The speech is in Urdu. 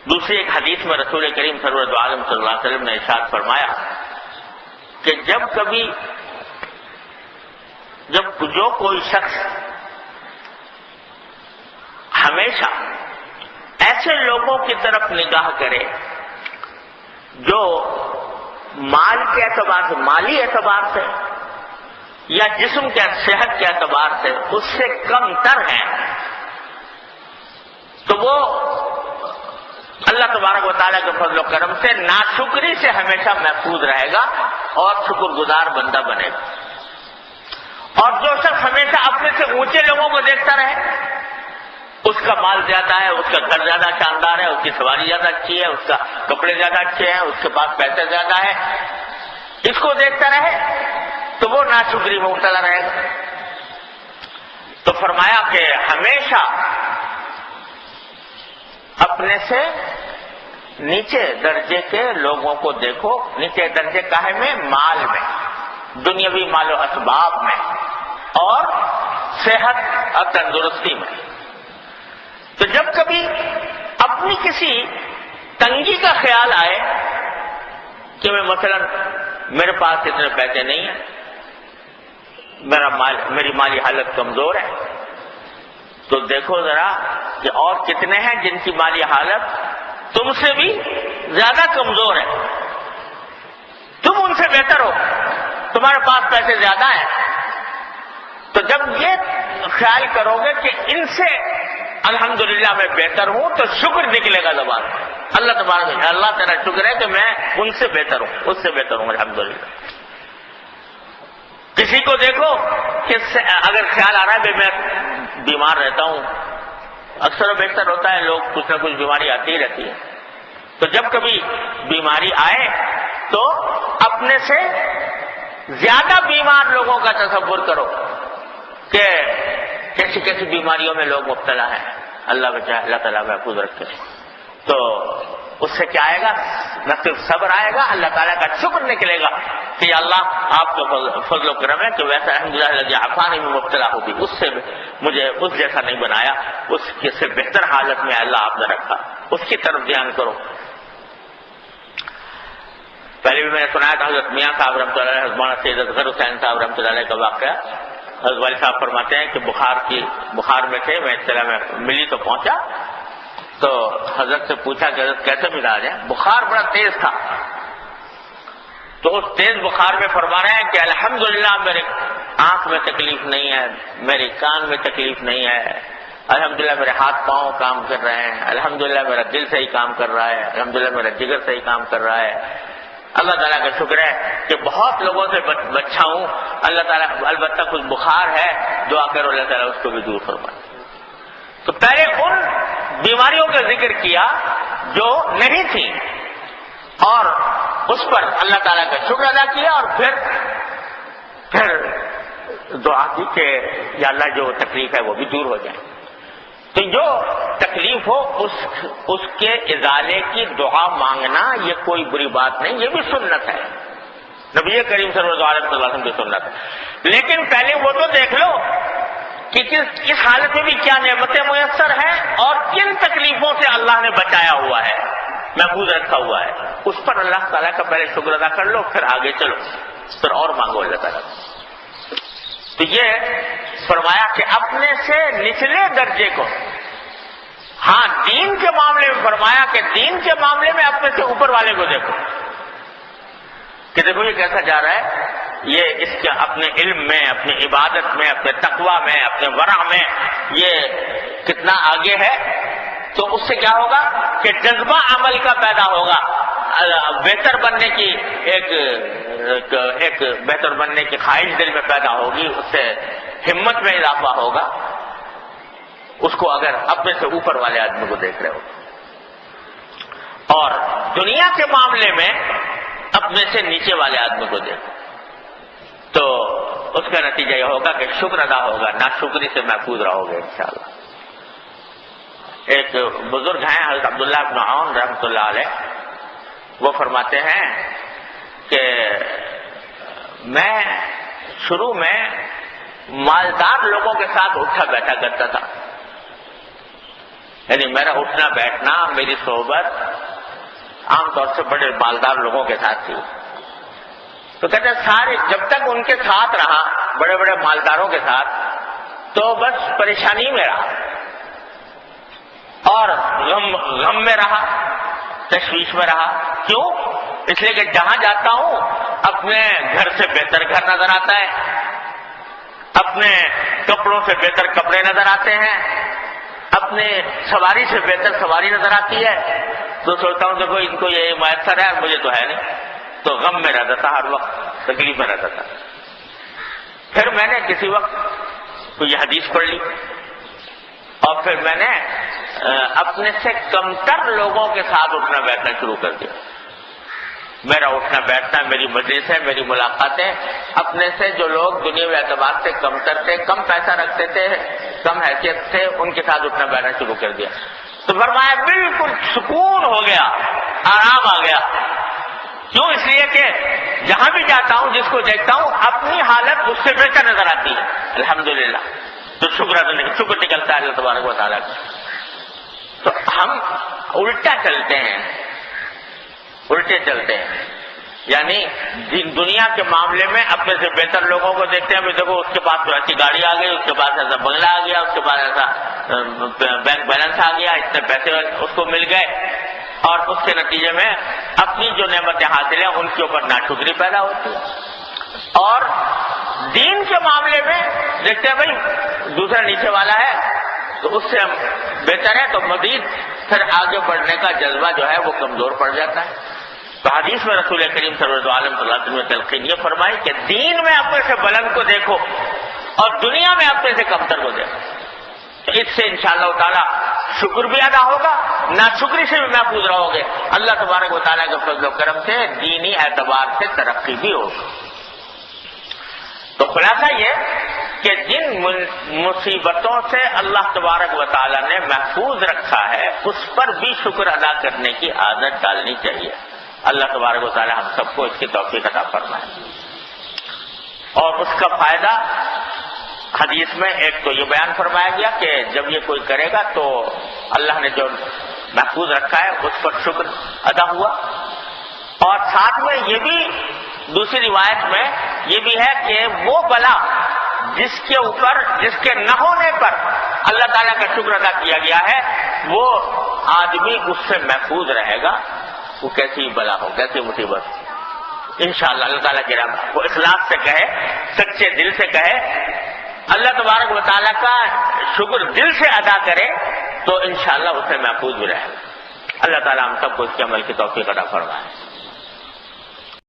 دوسری ایک حدیث میں رسول کریم سرور عالم صلی اللہ علیہ وسلم نے ارشاد فرمایا کہ جب جو کوئی شخص ہمیشہ ایسے لوگوں کی طرف نگاہ کرے جو مال کے اعتبار سے، مالی اعتبار سے یا جسم کے صحت کے اعتبار سے اس سے کم تر ہیں، تو وہ اللہ تبارک و تعالیٰ کے فضل و کرم سے ناشکری سے ہمیشہ محفوظ رہے گا اور شکر گزار بندہ بنے گا۔ اور جو شخص ہمیشہ اپنے سے اونچے لوگوں کو دیکھتا رہے، اس کا مال زیادہ ہے، اس کا گھر زیادہ شاندار ہے، اس کی سواری زیادہ اچھی ہے، اس کا کپڑے زیادہ اچھے ہیں، اس کے پاس پیسے زیادہ ہے، اس کو دیکھتا رہے تو وہ ناشکری میں مبتلا رہے گا۔ تو فرمایا کہ ہمیشہ اپنے سے نیچے درجے کے لوگوں کو دیکھو، نیچے درجے کاہے میں؟ مال میں، دنیاوی مال و اسباب میں اور صحت اور تندرستی میں۔ تو جب کبھی اپنی کسی تنگی کا خیال آئے کہ میں مثلا میرے پاس اتنے پیسے نہیں ہیں، میری مالی حالت کمزور ہے، تو دیکھو ذرا کہ اور کتنے ہیں جن کی مالی حالت تم سے بھی زیادہ کمزور ہے، تم ان سے بہتر ہو، تمہارے پاس پیسے زیادہ ہیں۔ تو جب یہ خیال کرو گے کہ ان سے الحمدللہ میں بہتر ہوں تو شکر نکلے گا زبان، اللہ تبارک اللہ تیرا شکر ہے کہ میں ان سے بہتر ہوں، اس سے بہتر ہوں الحمدللہ۔ کسی کو دیکھو کہ اگر خیال آ رہا ہے میں بیمار رہتا ہوں، اکثر و بیشتر ہوتا ہے لوگ کچھ نہ کچھ بیماری آتی ہی رہتی ہے، تو جب کبھی بیماری آئے تو اپنے سے زیادہ بیمار لوگوں کا تصور کرو کہ کیسی کیسی بیماریوں میں لوگ مبتلا ہیں، اللہ بچائے، اللہ تعالیٰ محفوظ رکھے۔ تو اس سے کیا آئے گا؟ نہ صرف صبر آئے گا، اللہ تعالیٰ کا شکر نکلے گا کہ اللہ آپ کا فضل و کرم ہے کہ ویسا الحمدللہ عفانی میں مبتلا ہوگی، اس سے مجھے اس جیسا نہیں بنایا، اس سے بہتر حالت میں اللہ آپ نے رکھا، اس کی طرف دھیان کرو۔ پہلے بھی میں نے سنایا تھا حضرت میاں صاحب رحمۃ اللہ علیہ، حضرت مولانا سید اصغر حسین صاحب رحمۃ اللہ علیہ کا واقعہ۔ حضرت والی صاحب فرماتے ہیں کہ بخار میں تھے، میں اطلاع میں ملی تو پہنچا، تو حضرت سے پوچھا کہ حضرت کیسے مزاج ہے؟ بخار بڑا تیز تھا، تو اس تیز بخار میں فرما رہے ہیں کہ الحمدللہ میرے آنکھ میں تکلیف نہیں ہے، میرے کان میں تکلیف نہیں ہے، الحمدللہ میرے ہاتھ پاؤں کام کر رہے ہیں، الحمدللہ میرا دل صحیح کام کر رہا ہے، الحمدللہ میرا جگر صحیح کام کر رہا ہے، اللہ تعالیٰ کا شکر ہے کہ بہت لوگوں سے بچا ہوں، اللہ تعالیٰ البتہ کچھ بخار ہے، دعا کرو اللہ تعالیٰ اس کو بھی دور فرمائے۔ تو پہلے ان بیماریوں کا ذکر کیا جو نہیں تھی اور اس پر اللہ تعالیٰ کا شکر ادا کیا، اور پھر دعا کی کہ یا اللہ جو تکلیف ہے وہ بھی دور ہو جائے۔ تو جو تکلیف ہو اس کے ازالے کی دعا مانگنا یہ کوئی بری بات نہیں، یہ بھی سنت ہے، نبی کریم صلی اللہ علیہ وسلم کی سنت ہے۔ لیکن پہلے وہ تو دیکھ لو کہ اس حالت میں بھی کیا نعمتیں میسر ہیں اور کن تکلیفوں سے اللہ نے بچایا ہوا ہے، محفوظ رکھا ہوا ہے، اس پر اللہ تعالیٰ کا پہلے شکر ادا کر لو، پھر آگے چلو، پھر اور مانگو اللہ تعالیٰ۔ تو یہ فرمایا کہ اپنے سے نچلے درجے کو، ہاں دین کے معاملے میں فرمایا کہ دین کے معاملے میں اپنے سے اوپر والے کو دیکھو کہ دیکھو یہ کیسا جا رہا ہے، یہ اس کے اپنے علم میں، اپنی عبادت میں، اپنے تقویٰ میں، اپنے ورع میں یہ کتنا آگے ہے۔ تو اس سے کیا ہوگا کہ جذبہ عمل کا پیدا ہوگا، بہتر بننے کی ایک بہتر بننے کی خواہش دل میں پیدا ہوگی، اس سے ہمت میں اضافہ ہوگا، اس کو اگر اپنے سے اوپر والے آدمی کو دیکھ رہے ہو، اور دنیا کے معاملے میں اپنے سے نیچے والے آدمی کو دیکھو، تو اس کا نتیجہ یہ ہوگا کہ شکر ادا ہوگا، ناشکری سے محفوظ رہو گے انشاءاللہ۔ ایک بزرگ ہیں حضرت عبداللہ بن عون رحمۃ اللہ علیہ، وہ فرماتے ہیں کہ میں شروع میں مالدار لوگوں کے ساتھ اٹھا بیٹھا کرتا تھا، یعنی میرا اٹھنا بیٹھنا، میری صحبت عام طور سے بڑے مالدار لوگوں کے ساتھ تھی. تو کہتے ہیں سارے جب تک ان کے ساتھ رہا، بڑے بڑے مالداروں کے ساتھ، تو بس پریشانی میں رہا اور غم میں رہا، تشویش میں رہا. کیوں؟ اس لیے کہ جہاں جاتا ہوں اپنے گھر سے بہتر گھر نظر آتا ہے، اپنے کپڑوں سے بہتر کپڑے نظر آتے ہیں، اپنے سواری سے بہتر سواری نظر آتی ہے. تو سوچتا ہوں دیکھو ان کو یہ میسر ہے اور مجھے تو ہے نہیں. تو غم میں رہتا تھا، ہر وقت تکلیف میں رہتا تھا. پھر میں نے کسی وقت کوئی حدیث پڑھ لی اور پھر میں نے اپنے سے کمتر لوگوں کے ساتھ اٹھنا بیٹھنا شروع کر دیا. میرا اٹھنا بیٹھنا، میری مجلس ہے، میری ملاقاتیں اپنے سے جو لوگ دنیاوی اعتبار سے کمتر تھے، کم پیسہ رکھتے تھے، کم حیثیت تھے، ان کے ساتھ اٹھنا بیٹھنا شروع کر دیا. تو فرمایا بالکل سکون ہو گیا، آرام آ گیا. کیوں؟ اس لیے کہ جہاں بھی جاتا ہوں، جس کو دیکھتا ہوں، اپنی حالت اس سے بہتر نظر آتی ہے. الحمدللہ. تو شکر نکلتا ہے اللہ تبارک و تعالیٰ کا. تو ہم الٹا چلتے ہیں، الٹے چلتے ہیں. یعنی دنیا کے معاملے میں اپنے سے بہتر لوگوں کو دیکھتے ہیں. دیکھو اس کے پاس تو ایسی گاڑی آ گئی، اس کے پاس ایسا بنگلہ آ گیا، اس کے پاس ایسا بینک بیلنس آ گیا، اتنے پیسے اس کو مل گئے، اور اس کے نتیجے میں اپنی جو نعمتیں حاصل ہیں ان کے اوپر ناشکری پیدا ہوتی ہے. اور دین کے معاملے میں دیکھتے ہیں بھائی دوسرا نیچے والا ہے تو اس سے ہم بہتر ہے، تو مزید پھر آگے بڑھنے کا جذبہ جو ہے وہ کمزور پڑ جاتا ہے. تو حدیث میں رسول کریم صلی اللہ علیہ وسلم نے تلقین یہ فرمائی کہ دین میں اپنے سے بلند کو دیکھو اور دنیا میں اپنے سے کمتر کو دیکھو. تو اس سے انشاءاللہ تعالی شکر بھی ادا ہوگا، ناشکری سے بھی محفوظ رہو گے. اللہ تبارک و تعالیٰ کے فضل و کرم سے دینی اعتبار سے ترقی بھی ہوگی. تو خلاصہ یہ کہ جن مصیبتوں سے اللہ تبارک و تعالیٰ نے محفوظ رکھا ہے اس پر بھی شکر ادا کرنے کی عادت ڈالنی چاہیے. اللہ تبارک و تعالیٰ ہم سب کو اس کی توفیق عطا فرمائے. اور اس کا فائدہ حدیث میں ایک تو یہ بیان فرمایا گیا کہ جب یہ کوئی کرے گا تو اللہ نے جو محفوظ رکھا ہے اس پر شکر ادا ہوا. اور ساتھ میں یہ بھی دوسری روایت میں یہ بھی ہے کہ وہ بلا جس کے اوپر، جس کے نہ ہونے پر اللہ تعالیٰ کا شکر ادا کیا گیا ہے، وہ آدمی اس سے محفوظ رہے گا. وہ کیسی بلا ہو، کیسی مصیبت، انشاءاللہ اللہ تعالیٰ کی رحمت. وہ اخلاص سے کہے، سچے دل سے کہے، اللہ تبارک و تعالیٰ کا شکر دل سے ادا کرے تو انشاءاللہ اس سے محفوظ بھی رہے گا. اللہ تعالیٰ ہم سب کو اس کے عمل کی توفیق عطا فرمائے.